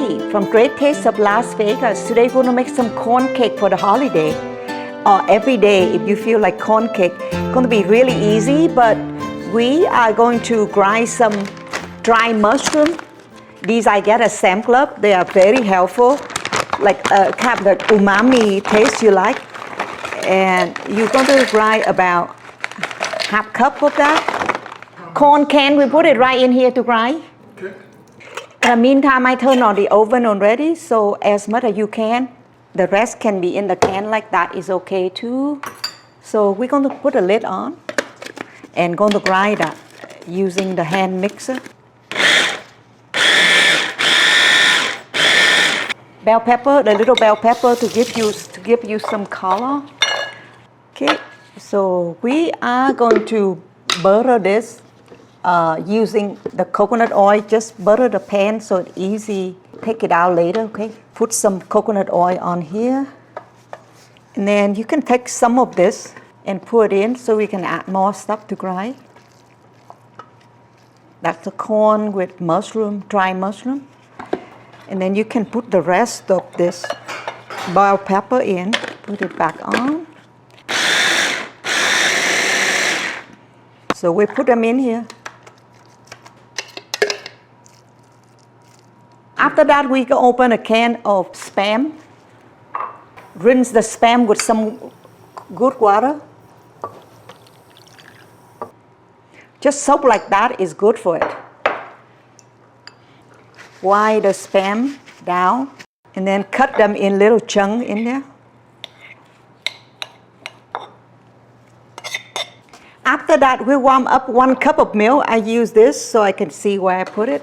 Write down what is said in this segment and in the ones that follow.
Kathy from Great Taste of Las Vegas. Today we're going to make some corn cake for the holiday. Every day if you feel like corn cake. It's going to be really easy, but we are going to grind some dry mushroom. These I get at Sam Club. They are very helpful, like have the umami taste you like. And you're going to grind about half cup of that. Corn can, we put it right in here to grind. Okay. In the meantime, I turn on the oven already, so as much as you can. The rest can be in the can like that is okay too. So we're going to put a lid on and going to grind that using the hand mixer. Bell pepper, the little bell pepper to give you some color. Okay, so we are going to butter this using the coconut oil. Just butter the pan so it's easy. Take it out later, okay? Put some coconut oil on here. And then you can take some of this and put it in so we can add more stuff to grind. That's the corn with mushroom, dry mushroom. And then you can put the rest of this bell pepper in. Put it back on. So we put them in here. After that, we can open a can of Spam. Rinse the Spam with some good water. Just soak like that is good for it. Wipe the Spam down and then cut them in little chunks in there. After that, we warm up 1 cup of milk. I use this so I can see where I put it.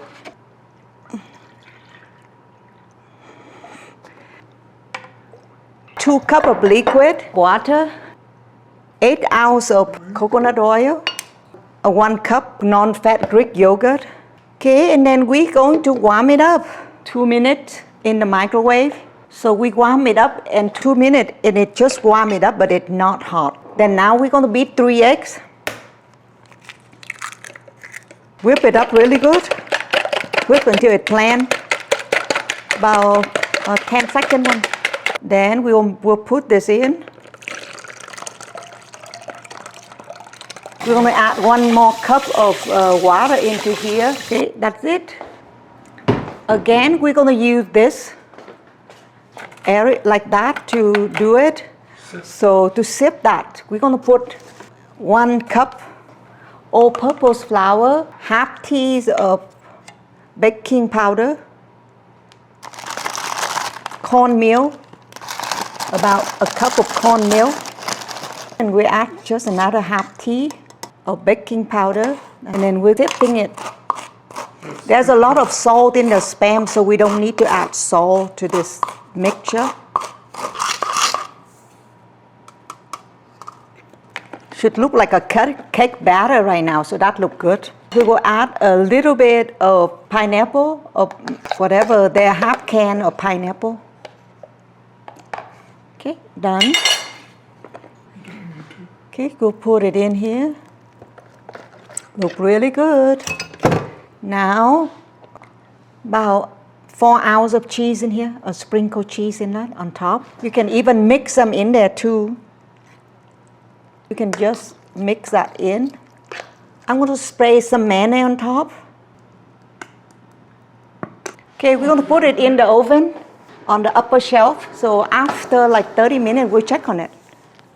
2 cups of liquid water, 8 ounces of coconut oil, 1 cup non-fat Greek yogurt. Okay, and then we're going to warm it up 2 minutes in the microwave. So we warm it up in 2 minutes and it just warm it up, but it's not hot. Then now we're going to beat 3 eggs. Whip it up really good. Whip until it's plain. About 10 seconds. Then we'll put this in. We're going to add 1 more cup of water into here. Okay, that's it. Again, we're going to use this area like that to do it. So to sip that, we're going to put 1 cup all-purpose flour, half teaspoon of baking powder, cornmeal, about 1 cup of cornmeal, and we add just another half teaspoon of baking powder, and then we're dipping it. There's a lot of salt in the Spam, so we don't need to add salt to this mixture. Should look like a cake batter right now, so that looks good. We will add a little bit of pineapple, or whatever, their half can of pineapple. Okay, done. Okay, go put it in here. Look really good. Now, about 4 ounces of cheese in here, a sprinkle cheese in that on top. You can even mix them in there too. You can just mix that in. I'm going to spray some mayonnaise on top. Okay, we're going to put it in the oven on the upper shelf. So after like 30 minutes, we'll check on it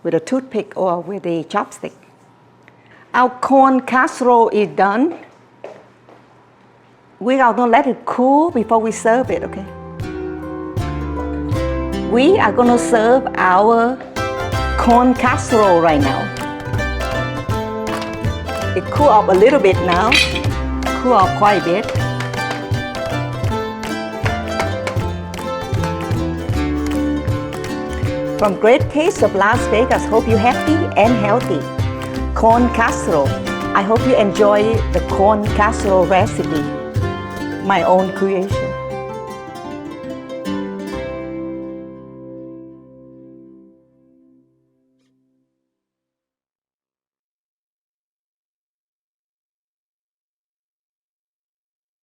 with a toothpick or with a chopstick. Our corn casserole is done. We are going to let it cool before we serve it, okay? We are going to serve our corn casserole right now. It cool off a little bit now. Cool off quite a bit. From Great Taste of Las Vegas, hope you're happy and healthy. Corn casserole. I hope you enjoy the corn casserole recipe, my own creation.